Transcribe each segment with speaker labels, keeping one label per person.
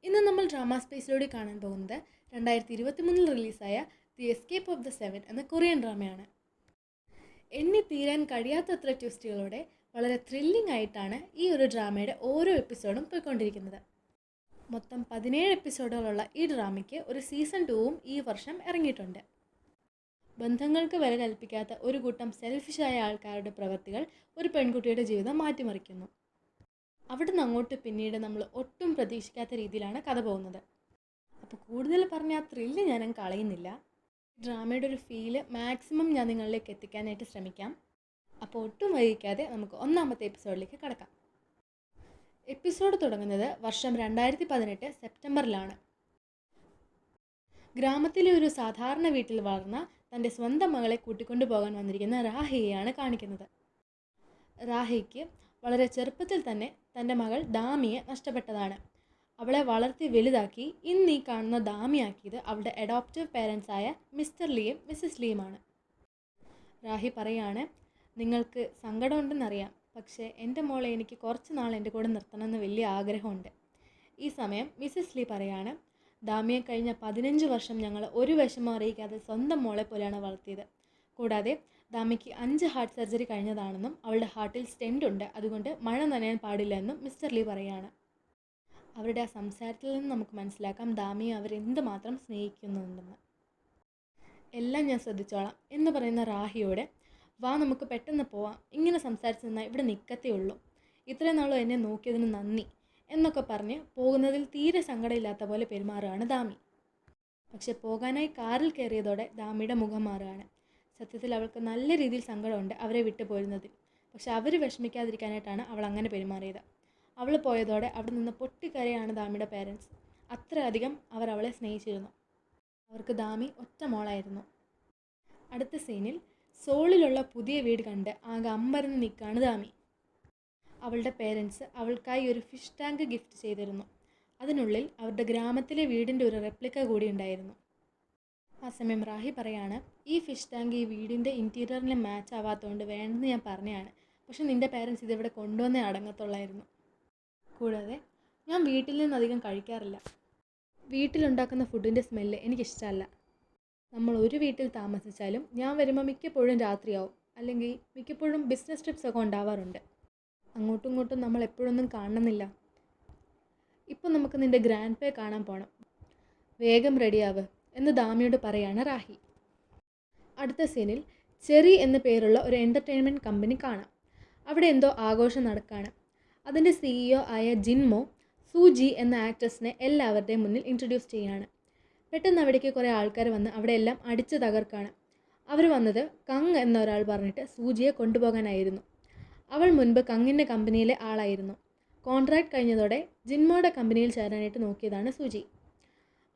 Speaker 1: ഇന്ന് നമ്മൾ ഡ്രാമ സ്പേസിലൂടെ കാണാൻ പോകുന്നത് 2023 റിലീസായ the escape of the seven എന്ന കൊറിയൻ ഡ്രാമയാണ്. എണ്ണി തീരാൻ കഴിയാത്തത്ര ട്വിസ്റ്റുകളോടെ വളരെ ത്രില്ലിംഗ് ആയിട്ടാണ് ഈ ഒരു ഡ്രാമയുടെ ഓരോ എപ്പിസോഡും പോയിക്കൊണ്ടിരിക്കുന്നത്. മൊത്തം 17 എപ്പിസോഡുകളുള്ള ഈ ഡ്രാമയ്ക്ക് ഒരു സീസൺ 2ഉം ഈ വർഷം ഇറങ്ങിയിട്ടുണ്ട്. ബന്ധങ്ങൾക്ക് വില കൽപ്പിക്കാത്ത ഒരു കൂട്ടം സെൽഫിഷായ ആൾക്കാരുടെ പ്രവൃത്തികൾ ഒരു പെൺകുട്ടിയുടെ ജീവിതം മാറ്റിമറിക്കുന്നു. അവിടുന്ന് അങ്ങോട്ട് പിന്നീട് നമ്മൾ ഒട്ടും പ്രതീക്ഷിക്കാത്ത രീതിയിലാണ് കഥ പോകുന്നത്. അപ്പോൾ കൂടുതൽ പറഞ്ഞ ആ ത്രില്ല് ഞാനും കളയുന്നില്ല. ഡ്രാമയുടെ ഒരു ഫീല് മാക്സിമം ഞാൻ നിങ്ങളിലേക്ക് എത്തിക്കാനായിട്ട് ശ്രമിക്കാം. അപ്പോൾ ഒട്ടും വൈകിക്കാതെ നമുക്ക് ഒന്നാമത്തെ എപ്പിസോഡിലേക്ക് കടക്കാം. എപ്പിസോഡ് തുടങ്ങുന്നത് വർഷം 2018 സെപ്റ്റംബറിലാണ്. ഗ്രാമത്തിലെ ഒരു സാധാരണ വീട്ടിൽ വളർന്ന തൻ്റെ സ്വന്തം മകളെ കൂട്ടിക്കൊണ്ടു പോകാൻ വന്നിരിക്കുന്ന രാഹയെയാണ് കാണിക്കുന്നത്. രാഹയ്ക്ക് വളരെ ചെറുപ്പത്തിൽ തന്നെ തൻ്റെ മകൾ ദാമിയെ നഷ്ടപ്പെട്ടതാണ്. അവളെ വളർത്തി വലുതാക്കി ഇന്ന് ഈ കാണുന്ന ദാമിയാക്കിയത് അവളുടെ അഡോപ്റ്റീവ് പേരൻസായ മിസ്റ്റർ ലീയും മിസ്സസ് ലീയുമാണ്. രാഹി പറയാണ്, നിങ്ങൾക്ക് സങ്കടമുണ്ടെന്നറിയാം, പക്ഷേ എൻ്റെ മോളെ എനിക്ക് കുറച്ച് നാൾ എൻ്റെ കൂടെ നിർത്തണമെന്ന് വലിയ ആഗ്രഹമുണ്ട്. ഈ സമയം മിസ്സസ് ലീ പറയാണ്, ദാമിയെ കഴിഞ്ഞ 15 വർഷം ഞങ്ങൾ ഒരു വിഷമം അറിയിക്കാതെ സ്വന്തം മോളെ പോലെയാണ് വളർത്തിയത്. കൂടാതെ ദാമിക്ക് 5 ഹാർട്ട് സർജറി കഴിഞ്ഞതാണെന്നും അവളുടെ ഹാർട്ടിൽ സ്റ്റെൻ്റ് ഉണ്ട്, അതുകൊണ്ട് മഴ നനയാൻ പാടില്ല എന്നും മിസ്റ്റർ ലീ പറയാണ്. അവരുടെ ആ സംസാരത്തിൽ നിന്ന് നമുക്ക് മനസ്സിലാക്കാം ദാമിയെ അവരെന്തുമാത്രം സ്നേഹിക്കുന്നുണ്ടെന്ന്. എല്ലാം ഞാൻ ശ്രദ്ധിച്ചോളാം എന്ന് പറയുന്ന രാഹിയോട്, വാ നമുക്ക് പെട്ടെന്ന് പോവാം, ഇങ്ങനെ സംസാരിച്ച് നിന്നാൽ ഇവിടെ നിൽക്കത്തേ ഉള്ളൂ, ഇത്രയും നാളും എന്നെ നോക്കിയതിന് നന്ദി എന്നൊക്കെ പറഞ്ഞ് പോകുന്നതിൽ തീരെ സങ്കടമില്ലാത്ത പോലെ പെരുമാറുകയാണ് ദാമി. പക്ഷെ പോകാനായി കാറിൽ കയറിയതോടെ ദാമിയുടെ മുഖം മാറുകയാണ്. സത്യത്തിൽ അവൾക്ക് നല്ല രീതിയിൽ സങ്കടമുണ്ട് അവരെ വിട്ടു പോരുന്നതിൽ. പക്ഷെ അവർ വിഷമിക്കാതിരിക്കാനായിട്ടാണ് അവൾ അങ്ങനെ പെരുമാറിയത്. അവൾ പോയതോടെ അവിടെ നിന്ന് പൊട്ടിക്കരയാണ് ദാമിയുടെ പേരൻസ്. അത്രയധികം അവർ അവളെ സ്നേഹിച്ചിരുന്നു. അവർക്ക് ദാമി ഒറ്റ മോളായിരുന്നു. അടുത്ത സീനിൽ സോളിലുള്ള പുതിയ വീട് കണ്ട് ആകെ അമ്പരന്ന് നിൽക്കുകയാണ് ദാമി. അവളുടെ പേരൻസ് അവൾക്കായി ഒരു ഫിഷ് ടാങ്ക് ഗിഫ്റ്റ് ചെയ്തിരുന്നു. അതിനുള്ളിൽ അവരുടെ ഗ്രാമത്തിലെ വീടിൻ്റെ ഒരു റെപ്ലിക്ക കൂടി ഉണ്ടായിരുന്നു. ആ സമയം രാഹി പറയാണ്, ഈ ഫിഷ് ടാങ്ക് ഈ വീടിൻ്റെ ഇൻറ്റീരിയറിന് മാച്ച് ആവാത്തതുകൊണ്ട് വേണ്ടെന്ന് ഞാൻ പറഞ്ഞതാണ്, പക്ഷെ നിൻ്റെ പേരൻസ് ഇതിവിടെ കൊണ്ടുവന്നേ അടങ്ങത്തുള്ളായിരുന്നു. കൂടാതെ ഞാൻ വീട്ടിൽ നിന്ന് അധികം കഴിക്കാറില്ല. വീട്ടിലുണ്ടാക്കുന്ന ഫുഡിൻ്റെ സ്മെല്ല് എനിക്കിഷ്ടമല്ല. നമ്മൾ ഒരു വീട്ടിൽ താമസിച്ചാലും ഞാൻ വരുമ്പോൾ മിക്കപ്പോഴും രാത്രിയാവും, അല്ലെങ്കിൽ മിക്കപ്പോഴും ബിസിനസ് ട്രിപ്സൊക്കെ ഉണ്ടാവാറുണ്ട്. അങ്ങോട്ടും ഇങ്ങോട്ടും നമ്മൾ എപ്പോഴൊന്നും കാണണമെന്നില്ല. ഇപ്പോൾ നമുക്ക് നിൻ്റെ ഗ്രാൻഡ് പേ കാണാൻ പോകണം, വേഗം റെഡിയാവ് എന്ന് ദാമിയോട് പറയാണ് രാഹി. അടുത്ത സീനിൽ ചെറി എന്ന പേരുള്ള ഒരു എൻ്റർടൈൻമെൻറ്റ് കമ്പനി കാണാം. അവിടെ എന്തോ ആഘോഷം നടക്കുകയാണ്. അതിൻ്റെ CEO ആയ ജിൻമോ സൂജി എന്ന ആക്ട്രസിനെ എല്ലാവരുടെയും മുന്നിൽ ഇൻട്രൊഡ്യൂസ് ചെയ്യുകയാണ്. പെട്ടെന്ന് അവിടേക്ക് കുറേ ആൾക്കാർ വന്ന് അവിടെ എല്ലാം അടിച്ച് തകർക്കാണ്. അവർ വന്നത് കങ് എന്ന ഒരാൾ പറഞ്ഞിട്ട് സൂജിയെ കൊണ്ടുപോകാനായിരുന്നു. അവൾ മുൻപ് കങ്ങിൻ്റെ കമ്പനിയിലെ ആളായിരുന്നു. കോൺട്രാക്ട് കഴിഞ്ഞതോടെ ജിൻമോയുടെ കമ്പനിയിൽ ചേരാനായിട്ട് നോക്കിയതാണ് സൂജി.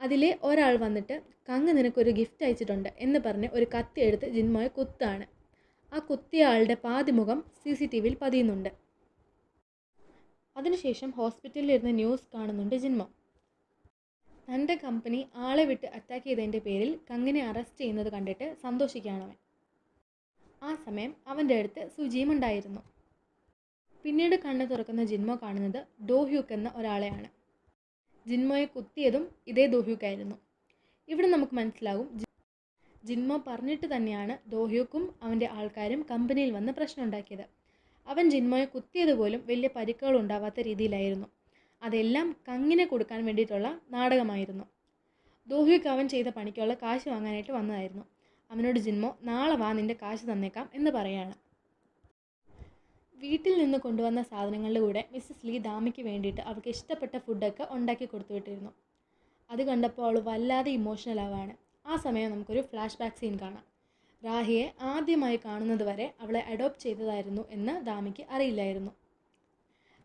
Speaker 1: അതിലെ ഒരാൾ വന്നിട്ട് കങ് നിനക്കൊരു ഗിഫ്റ്റ് അയച്ചിട്ടുണ്ട് എന്ന് പറഞ്ഞ് ഒരു കത്തി എടുത്ത് ജിൻമോയെ കുത്താണ്. ആ കുത്തിയ ആളുടെ പാതി മുഖം CCTVയിൽ പതിയുന്നുണ്ട്. അതിനുശേഷം ഹോസ്പിറ്റലിൽ ഇരുന്ന് ന്യൂസ് കാണുന്നുണ്ട് ജിൻമോ. തൻ്റെ കമ്പനി ആളെ വിട്ട് അറ്റാക്ക് ചെയ്തതിൻ്റെ പേരിൽ കങ്ങിനെ അറസ്റ്റ് ചെയ്യുന്നത് കണ്ടിട്ട് സന്തോഷിക്കുകയാണവൻ. ആ സമയം അവൻ്റെ അടുത്ത് സുജിയും ഉണ്ടായിരുന്നു. പിന്നീട് കണ്ണ് തുറക്കുന്ന ജിൻമോ കാണുന്നത് ഡോഹ്യൂക്ക് എന്ന ഒരാളെയാണ്. ജിൻമോയെ കുത്തിയതും ഇതേ ഡോഹ്യൂക്കായിരുന്നു. ഇവിടെ നമുക്ക് മനസ്സിലാകും ജിൻമോ പറഞ്ഞിട്ട് തന്നെയാണ് ഡോഹ്യൂക്കും അവൻ്റെ ആൾക്കാരും കമ്പനിയിൽ വന്ന് പ്രശ്നം ഉണ്ടാക്കിയത്. അവൻ ജിൻമോയെ കുത്തിയതുപോലും വലിയ പരിക്കുകൾ ഉണ്ടാവാത്ത രീതിയിലായിരുന്നു. അതെല്ലാം കങ്ങിനെ കൊടുക്കാൻ വേണ്ടിയിട്ടുള്ള നാടകമായിരുന്നു. ഡോഹ്യൂക്ക് അവൻ ചെയ്ത പണിക്കുള്ള കാശ് വാങ്ങാനായിട്ട് വന്നതായിരുന്നു. അവനോട് ജിൻമോ നാളെ വാ നിൻ്റെ കാശ് തന്നേക്കാം എന്ന് പറയാണ്. വീട്ടിൽ നിന്ന് കൊണ്ടുവന്ന സാധനങ്ങളുടെ കൂടെ മിസ്സസ് ലീ ദാമിക്ക് വേണ്ടിയിട്ട് അവൾക്ക് ഇഷ്ടപ്പെട്ട ഫുഡൊക്കെ ഉണ്ടാക്കി കൊടുത്തു വിട്ടിരുന്നു. അത് കണ്ടപ്പോൾ അവൾ വല്ലാതെ ഇമോഷണൽ ആവാണ്. ആ സമയം നമുക്കൊരു ഫ്ലാഷ് ബാക്ക് സീൻ കാണാം. രാഹിയെ ആദ്യമായി കാണുന്നത് വരെ അവളെ അഡോപ്റ്റ് ചെയ്തതായിരുന്നു എന്ന് ദാമിക്ക് അറിയില്ലായിരുന്നു.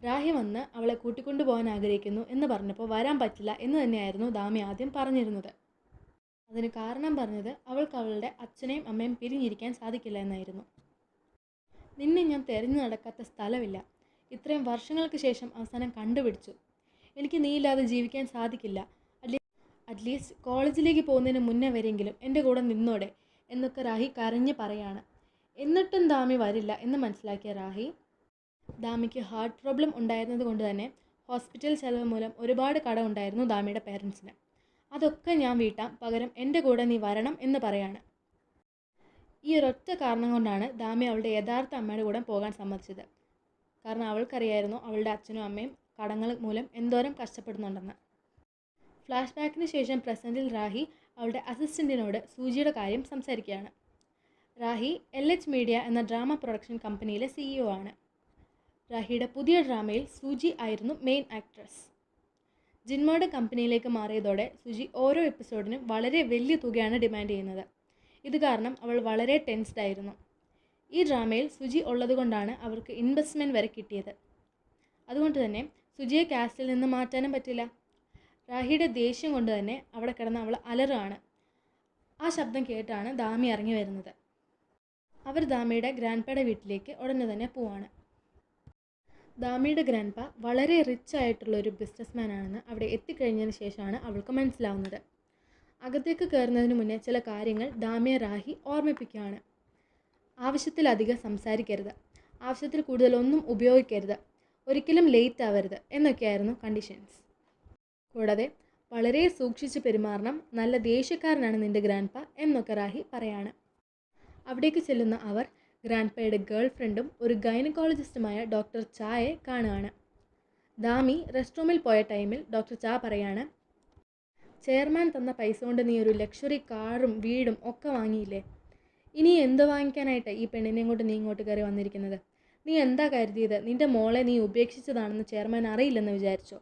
Speaker 1: രാഹി വന്ന് അവളെ കൂട്ടിക്കൊണ്ടു പോകാൻ ആഗ്രഹിക്കുന്നു എന്ന് പറഞ്ഞപ്പോൾ വരാൻ പറ്റില്ല എന്ന് തന്നെയായിരുന്നു ദാമി ആദ്യം പറഞ്ഞിരുന്നത്. അതിന് കാരണം പറഞ്ഞത് അവൾക്ക് അവളുടെ അച്ഛനെയും അമ്മയും പിരിഞ്ഞിരിക്കാൻ സാധിക്കില്ല എന്നായിരുന്നു. നിന്നെ ഞാൻ തിരഞ്ഞു നടക്കാത്ത സ്ഥലമില്ല. ഇത്രയും വർഷങ്ങൾക്ക് ശേഷം അവസാനം കണ്ടുപിടിച്ചു. എനിക്ക് നീ ഇല്ലാതെ ജീവിക്കാൻ സാധിക്കില്ല. അറ്റ്ലീസ്റ്റ് കോളേജിലേക്ക് പോകുന്നതിന് മുന്നേ വരെയെങ്കിലും എൻ്റെ കൂടെ നിന്നോടെ എന്നൊക്കെ രാഹി കരഞ്ഞ് പറയാണ്. എന്നിട്ടും ദാമി വരില്ല എന്ന് മനസ്സിലാക്കിയ രാഹി ദാമിക്ക് ഹാർട്ട് പ്രോബ്ലം ഉണ്ടായിരുന്നത് കൊണ്ട് തന്നെ ഹോസ്പിറ്റൽ ചെലവ് മൂലം ഒരുപാട് കടം ഉണ്ടായിരുന്നു ദാമിയുടെ പേരൻസിന്. അതൊക്കെ ഞാൻ വീട്ടാം, പകരം എൻ്റെ കൂടെ നീ വരണം എന്ന് പറയാണ്. ഈ ഒരൊറ്റ കാരണം കൊണ്ടാണ് ദാമി അവളുടെ യഥാർത്ഥ അമ്മയുടെ കൂടെ പോകാൻ സമ്മതിച്ചത്. കാരണം അവൾക്കറിയായിരുന്നു അവളുടെ അച്ഛനും അമ്മയും കടങ്ങൾ മൂലം എന്തോരം കഷ്ടപ്പെടുന്നുണ്ടെന്ന്. ഫ്ലാഷ് ബാക്കിന് ശേഷം പ്രസൻറ്റിൽ റാഹി അവളുടെ അസിസ്റ്റൻറ്റിനോട് സൂജിയുടെ കാര്യം സംസാരിക്കുകയാണ്. റാഹി LH മീഡിയ എന്ന ഡ്രാമ പ്രൊഡക്ഷൻ കമ്പനിയിലെ CEO ആണ്. റാഹിയുടെ പുതിയ ഡ്രാമയിൽ സൂജി ആയിരുന്നു മെയിൻ ആക്ട്രസ്. ജിൻമോയുടെ കമ്പനിയിലേക്ക് മാറിയതോടെ സുജി ഓരോ എപ്പിസോഡിനും വളരെ വലിയ തുകയാണ് ഡിമാൻഡ് ചെയ്യുന്നത്. ഇത് കാരണം അവൾ വളരെ ടെൻസ്ഡ് ആയിരുന്നു. ഈ ഡ്രാമയിൽ സുജി ഉള്ളതുകൊണ്ടാണ് അവർക്ക് ഇൻവെസ്റ്റ്മെൻറ്റ് വരെ കിട്ടിയത്. അതുകൊണ്ട് തന്നെ സുജിയെ കാസ്റ്റിൽ നിന്ന് മാറ്റാനും പറ്റില്ല. റാഹിയുടെ ദേഷ്യം കൊണ്ട് തന്നെ അവിടെ കിടന്ന് അവൾ അലറുകയാണ്. ആ ശബ്ദം കേട്ടാണ് ദാമി ഇറങ്ങി വരുന്നത്. അവർ ദാമിയുടെ ഗ്രാൻഡ്പയുടെ വീട്ടിലേക്ക് ഉടനെ തന്നെ പോവാണ്. ദാമിയുടെ ഗ്രാൻഡ്പ വളരെ റിച്ച് ആയിട്ടുള്ള ഒരു ബിസിനസ്മാൻ ആണെന്ന് അവിടെ എത്തിക്കഴിഞ്ഞതിന് ശേഷമാണ് അവൾക്ക് മനസ്സിലാവുന്നത്. അകത്തേക്ക് കയറുന്നതിന് മുന്നേ ചില കാര്യങ്ങൾ ദാമിയെ റാഹി ഓർമ്മിപ്പിക്കുകയാണ്. ആവശ്യത്തിലധികം സംസാരിക്കരുത്, ആവശ്യത്തിൽ കൂടുതലൊന്നും ഉപയോഗിക്കരുത്, ഒരിക്കലും ലേറ്റ് ആവരുത് എന്നൊക്കെയായിരുന്നു കണ്ടീഷൻസ്. കൂടാതെ വളരെ സൂക്ഷിച്ച് പെരുമാറണം, നല്ല ദേഷ്യക്കാരനാണ് നിൻ്റെ ഗ്രാൻഡ്പ എന്നൊക്കെ റാഹി പറയാണ്. അവിടേക്ക് ചെല്ലുന്ന അവർ ഗ്രാൻഡ്പയുടെ ഗേൾ ഫ്രണ്ടും ഒരു ഗൈനക്കോളജിസ്റ്റുമായ ഡോക്ടർ ചായെ കാണുകയാണ്. ദാമി റെസ്റ്റ് റൂമിൽ പോയ ടൈമിൽ ഡോക്ടർ ചാ പറയാണ്, ചെയർമാൻ തന്ന പൈസ കൊണ്ട് നീ ഒരു ലക്ഷറി കാറും വീടും ഒക്കെ വാങ്ങിയില്ലേ? ഇനി എന്ത് വാങ്ങിക്കാനായിട്ട് ഈ പെണ്ണിനെയും കൊണ്ട് നീ ഇങ്ങോട്ട് കയറി വന്നിരിക്കുന്നത്? നീ എന്താ കരുതിയത് നിൻ്റെ മോളെ നീ ഉപേക്ഷിച്ചതാണെന്ന് ചെയർമാൻ അറിയില്ലെന്ന് വിചാരിച്ചോ?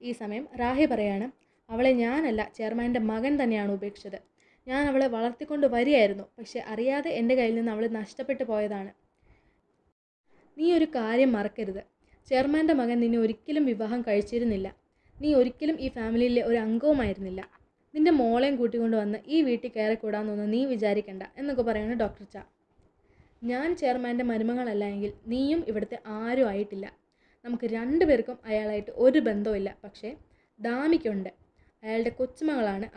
Speaker 1: ഈ സമയം റാഹി പറയാണ്, അവളെ ഞാനല്ല, ചെയർമാൻ്റെ മകൻ തന്നെയാണ് ഉപേക്ഷിച്ചത്. ഞാൻ അവളെ വളർത്തിക്കൊണ്ട് വരികയായിരുന്നു, പക്ഷെ അറിയാതെ എൻ്റെ കയ്യിൽ നിന്ന് അവൾ നഷ്ടപ്പെട്ടു പോയതാണ്. നീ ഒരു കാര്യം മറക്കരുത്, ചെയർമാൻ്റെ മകൻ നിന്നെ ഒരിക്കലും വിവാഹം കഴിച്ചിരുന്നില്ല. നീ ഒരിക്കലും ഈ ഫാമിലിയിലെ ഒരു അംഗവുമായിരുന്നില്ല. നിൻ്റെ മോളെയും കൂട്ടിക്കൊണ്ട് വന്ന് ഈ വീട്ടിൽ കയറിക്കൂടാന്നൊന്നും നീ വിചാരിക്കണ്ട എന്നൊക്കെ പറയുന്നു ഡോക്ടർ ചാ. ഞാൻ ചെയർമാൻ്റെ മരുമകളല്ല എങ്കിൽ നീയും ഇവിടുത്തെ ആരും ആയിട്ടില്ല. നമുക്ക് രണ്ടുപേർക്കും അയാളായിട്ട് ഒരു ബന്ധവുമില്ല. പക്ഷേ ദാമിക്കുണ്ട്, അയാളുടെ കൊച്ചുമകളാണ്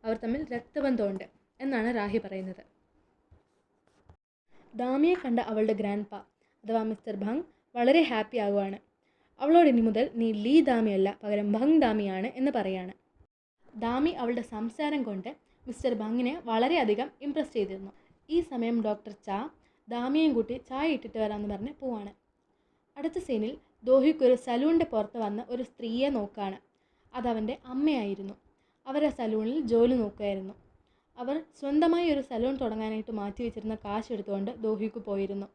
Speaker 1: അവർ തമ്മിൽ രക്തബന്ധമുണ്ട് എന്നാണ് റാഹി പറയുന്നത്. ദാമിയെ കണ്ട അവളുടെ ഗ്രാൻഡ്പ അഥവാ മിസ്റ്റർ ഭങ് വളരെ ഹാപ്പി ആകുവാണ്. അവളോട് ഇനി മുതൽ നീ ലീ ദാമിയല്ല, പകരം ഭങ് ദാമിയാണ് എന്ന് പറയാണ്. ദാമി അവളുടെ സംസാരം കൊണ്ട് മിസ്റ്റർ ഭങ്ങിനെ വളരെയധികം ഇംപ്രസ് ചെയ്തിരുന്നു. ഈ സമയം ഡോക്ടർ ചാ ദാമിയെയും കൂട്ടി ചായ ഇട്ടിട്ട് വരാമെന്ന് പറഞ്ഞ് പോവാണ്. അടുത്ത സീനിൽ ദോഹിക്ക് ഒരു സലൂണിൻ്റെ പുറത്ത് വന്ന് ഒരു സ്ത്രീയെ നോക്കുകയാണ്. അതവൻ്റെ അമ്മയായിരുന്നു. അവർ ആ സലൂണിൽ ജോലി നോക്കുകയായിരുന്നു. അവർ സ്വന്തമായി ഒരു സലൂൺ തുടങ്ങാനായിട്ട് മാറ്റി വെച്ചിരുന്ന കാശ് എടുത്തുകൊണ്ട് ദോഹിക്ക് പോയിരുന്നു.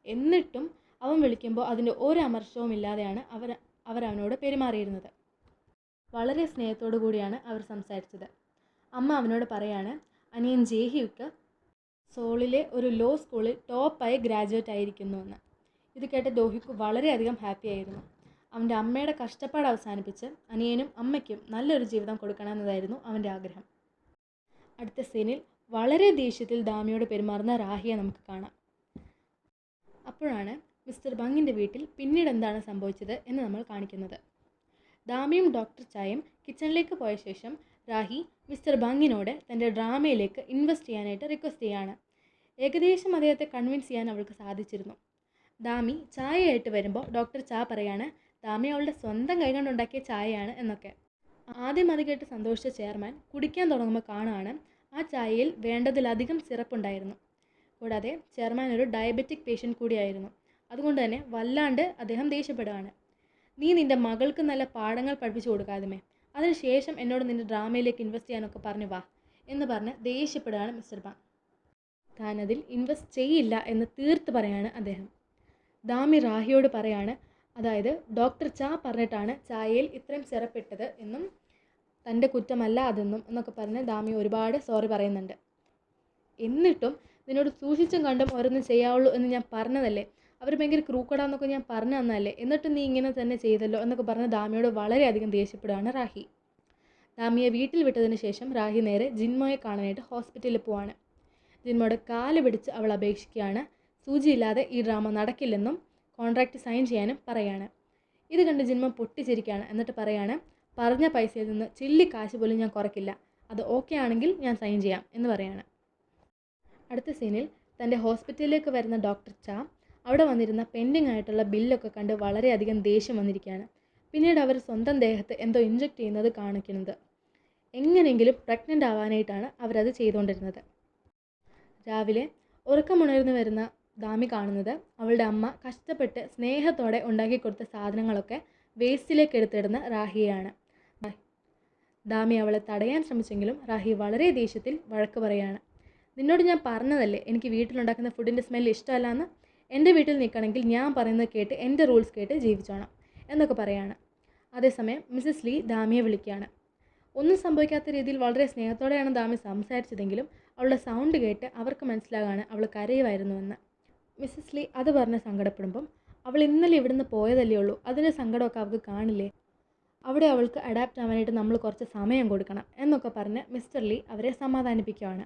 Speaker 1: എന്നിട്ടും അവൻ വിളിക്കുമ്പോൾ അതിൻ്റെ ഒരു അമർഷവും ഇല്ലാതെയാണ് അവനോട് പെരുമാറിയിരുന്നത്. വളരെ സ്നേഹത്തോടു കൂടിയാണ് അവർ സംസാരിച്ചത്. അമ്മ അവനോട് പറയാണ്, അനിയൻ ജേഹിക്ക് സോളിലെ ഒരു ലോ സ്കൂളിൽ ടോപ്പായി ഗ്രാജുവേറ്റ് ആയിരിക്കുന്നു എന്ന്. ഇത് കേട്ട ദോഹിക്ക് വളരെയധികം ഹാപ്പി ആയിരുന്നു. അവൻ്റെ അമ്മയുടെ കഷ്ടപ്പാട് അവസാനിപ്പിച്ച് അനിയനും അമ്മയ്ക്കും നല്ലൊരു ജീവിതം കൊടുക്കണമെന്നതായിരുന്നു അവൻ്റെ ആഗ്രഹം. അടുത്ത സീനിൽ വളരെ ദേഷ്യത്തിൽ ദാമിയോട് പെരുമാറുന്ന റാഹിയെ നമുക്ക് കാണാം. അപ്പോഴാണ് മിസ്റ്റർ ഭങ്ങിൻ്റെ വീട്ടിൽ പിന്നീട് എന്താണ് സംഭവിച്ചത് എന്ന് നമ്മൾ കാണിക്കുന്നത്. ദാമിയും ഡോക്ടർ ചായയും കിച്ചണിലേക്ക് പോയ ശേഷം റാഹി മിസ്റ്റർ ഭങ്ങിനോട് തൻ്റെ ഡ്രാമയിലേക്ക് ഇൻവെസ്റ്റ് ചെയ്യാനായിട്ട് റിക്വസ്റ്റ് ചെയ്യാണ്. ഏകദേശം അദ്ദേഹത്തെ കൺവിൻസ് ചെയ്യാൻ അവൾക്ക് സാധിച്ചിരുന്നു. ദാമി ചായയായിട്ട് വരുമ്പോൾ ഡോക്ടർ ചാ പറയാണ്, ദാമി അവളുടെ സ്വന്തം കൈകൊണ്ടുണ്ടാക്കിയ ചായയാണ് എന്നൊക്കെ. ആദ്യം അത് കേട്ട് സന്തോഷിച്ച ചെയർമാൻ കുടിക്കാൻ തുടങ്ങുമ്പോൾ കാണുകയാണ് ആ ചായയിൽ വേണ്ടതിലധികം സിറപ്പുണ്ടായിരുന്നു. കൂടാതെ ചെയർമാൻ ഒരു ഡയബറ്റിക് പേഷ്യൻ്റ് കൂടിയായിരുന്നു. അതുകൊണ്ട് തന്നെ വല്ലാണ്ട് അദ്ദേഹം ദേഷ്യപ്പെടുകയാണ്. നീ നിൻ്റെ മകൾക്ക് നല്ല പാഠങ്ങൾ പഠിപ്പിച്ചു കൊടുക്കാതെ അതിനുശേഷം എന്നോട് നിൻ്റെ ഡ്രാമയിലേക്ക് ഇൻവെസ്റ്റ് ചെയ്യാനൊക്കെ പറഞ്ഞു വാ എന്ന് പറഞ്ഞ് ദേഷ്യപ്പെടുകയാണ് മിസ്റ്റർ ഭങ്. താനതിൽ ഇൻവെസ്റ്റ് ചെയ്യില്ല എന്ന് തീർത്ത് പറയാണ് അദ്ദേഹം. ദാമി റാഹിയോട് പറയാണ്, അതായത് ഡോക്ടർ ചാ പറഞ്ഞിട്ടാണ് ചായയിൽ ഇത്രയും സിറപ്പിട്ടത് എന്നും തൻ്റെ കുറ്റമല്ല അതെന്നും എന്നൊക്കെ പറഞ്ഞ് ദാമി ഒരുപാട് സോറി പറയുന്നുണ്ട്. എന്നിട്ടും നിന്നോട് സൂക്ഷിച്ചും കണ്ടും ഓരോന്നും ചെയ്യാവുള്ളൂ എന്ന് ഞാൻ പറഞ്ഞതല്ലേ, അവർ ഭയങ്കര ക്രൂക്കടാന്നൊക്കെ ഞാൻ പറഞ്ഞു തന്നതല്ലേ, എന്നിട്ടും നീ ഇങ്ങനെ തന്നെ ചെയ്തല്ലോ എന്നൊക്കെ പറഞ്ഞ് ദാമിയോട് വളരെയധികം ദേഷ്യപ്പെടുകയാണ് റാഹി. ദാമിയെ വീട്ടിൽ വിട്ടതിന് ശേഷം റാഹി നേരെ ജിൻമോയെ കാണാനായിട്ട് ഹോസ്പിറ്റലിൽ പോവാണ്. ജിൻമോയുടെ കാല് പിടിച്ച് അവൾ അപേക്ഷിക്കുകയാണ്. സൂചിയില്ലാതെ ഈ ഡ്രാമ നടക്കില്ലെന്നും കോൺട്രാക്റ്റ് സൈൻ ചെയ്യാനും പറയാണ്. ഇത് കണ്ട് ജിൻമോ പൊട്ടിച്ചിരിക്കുകയാണ്. എന്നിട്ട് പറയാണ്, പറഞ്ഞ പൈസയിൽ നിന്ന് ചില്ലി കാശ് പോലും ഞാൻ കുറയ്ക്കില്ല, അത് ഓക്കെ ആണെങ്കിൽ ഞാൻ സൈൻ ചെയ്യാം എന്ന് പറയാണ്. അടുത്ത സീനിൽ തൻ്റെ ഹോസ്പിറ്റലിലേക്ക് വരുന്ന ഡോക്ടർ ചാ അവിടെ വന്നിരുന്ന പെൻഡിങ് ആയിട്ടുള്ള ബില്ലൊക്കെ കണ്ട് വളരെയധികം ദേഷ്യം വന്നിരിക്കുകയാണ്. പിന്നീട് അവർ സ്വന്തം ദേഹത്ത് എന്തോ ഇഞ്ചെക്ട് ചെയ്യുന്നത് കാണിക്കുന്നത്. എങ്ങനെയെങ്കിലും പ്രഗ്നൻ്റ് ആവാനായിട്ടാണ് അവരത് ചെയ്തുകൊണ്ടിരുന്നത്. രാവിലെ ഉറക്കമുണർന്നു വരുന്ന ദാമി കാണുന്നത് അവളുടെ അമ്മ കഷ്ടപ്പെട്ട് സ്നേഹത്തോടെ ഉണ്ടാക്കി കൊടുത്ത സാധനങ്ങളൊക്കെ വേസ്റ്റിലേക്ക് എടുത്തിടുന്ന റാഹിയെയാണ്. ദാമി അവളെ തടയാൻ ശ്രമിച്ചെങ്കിലും റാഹി വളരെ ദേഷ്യത്തിൽ വഴക്ക് പറയുകയാണ്. നിന്നോട് ഞാൻ പറഞ്ഞതല്ലേ എനിക്ക് വീട്ടിലുണ്ടാക്കുന്ന ഫുഡിൻ്റെ സ്മെല്ല് ഇഷ്ടമല്ലാന്ന്. എൻ്റെ വീട്ടിൽ നിൽക്കണമെങ്കിൽ ഞാൻ പറയുന്നത് കേട്ട് എൻ്റെ റൂൾസ് കേട്ട് ജീവിച്ചോണം എന്നൊക്കെ പറയാണ്. അതേസമയം മിസ്സസ് ലീ ദാമിയെ വിളിക്കുകയാണ്. ഒന്നും സംഭവിക്കാത്ത രീതിയിൽ വളരെ സ്നേഹത്തോടെയാണ് ദാമി സംസാരിച്ചതെങ്കിലും അവളുടെ സൗണ്ട് കേട്ട് അവർക്ക് മനസ്സിലാകാണ് അവൾ കരയുമായിരുന്നുവെന്ന്. മിസ്സസ് ലീ അത് പറഞ്ഞ് സങ്കടപ്പെടുമ്പം അവൾ ഇന്നലെ ഇവിടുന്ന് പോയതല്ലേ ഉള്ളൂ, അതിൻ്റെ സങ്കടമൊക്കെ അവൾക്ക് കാണില്ലേ, അവിടെ അവൾക്ക് അഡാപ്റ്റ് ആവാനായിട്ട് നമ്മൾ കുറച്ച് സമയം കൊടുക്കണം എന്നൊക്കെ പറഞ്ഞ് മിസ്റ്റർ ലീ അവരെ സമാധാനിപ്പിക്കുകയാണ്.